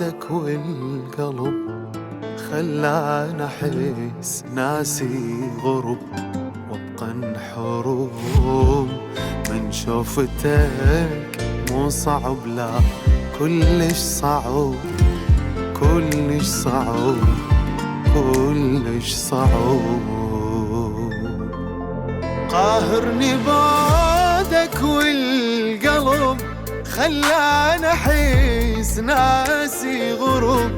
بعدك والقلب خلاني أحس ناسي غرب، وابقى انحروم من شوفتك. مو صعب لا كلش صعب، كلش صعب، كلش صعب. قاهرني بعدك والقلب خلاني أحس ناسي غرب،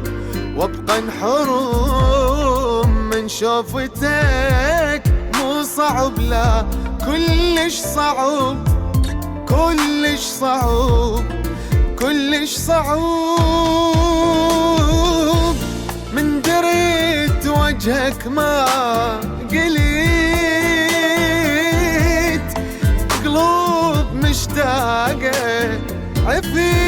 وابقى انحروم من شوفتك. مو صعب لا كلش صعب، كلش صعب، كلش صعب. من دريت وجهك ما قليت، قلوب مشتاقة عفيت.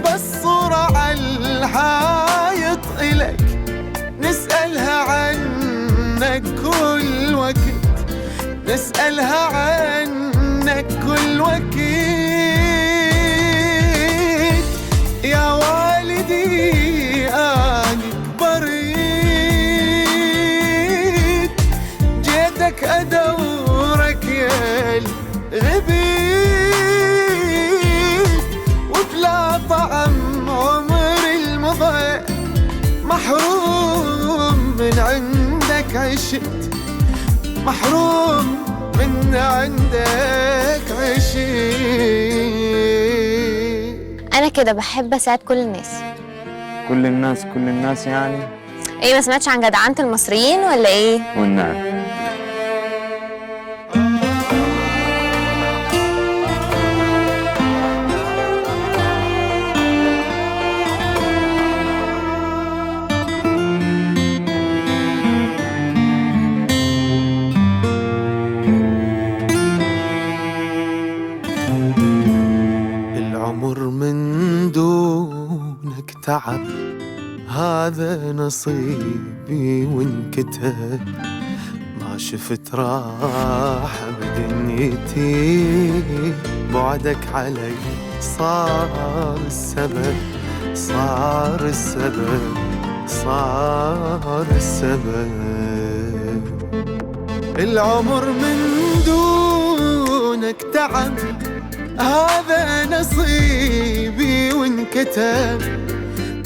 بالصورة عالحايط إلك نسألها عنك كل وقت، نسألها عنك كل وقت. يا والدي أنا كبريت، جيتك أدورك يا غبيت، وبلا طعم عمري المضى محروم من عندك عشت، محروم من عندك عشت. انا كده بحب اساعد كل الناس. كل الناس كل الناس يعني؟ ايه، ما سمعتش عن جدعنة المصريين ولا ايه؟ والنعم. العمر من دونك تعب، هذا نصيبي وانكتب. ما شفت راحة بدنيتي، بعدك علي صار السبب، صار السبب، صار السبب. العمر من دونك تعب، هذا نصيبي وانكتب.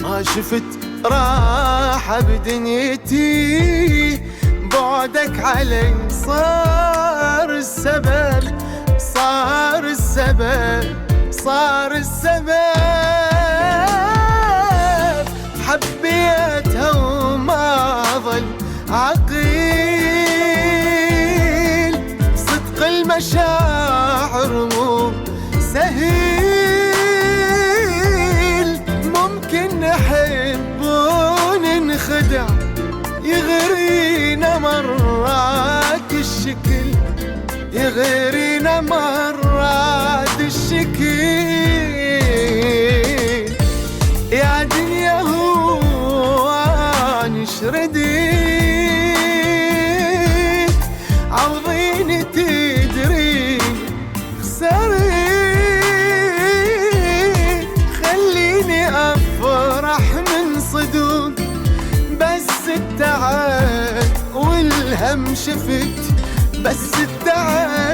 ما شفت راحة بدنيتي، بعدك علي صار السبب، صار السبب، صار السبب. حبيتها وما ظل عقيل، صدق المشاعر مو سهيل. ممكن نحب وننخدع، يغرينا مرات الشكل، يغرينا مرات الشكل. يا دنيا هو نشرديك، عوضيني تدري خسرت. خليني أفرح من صدق، بس التعب والهم شفت، بس التعب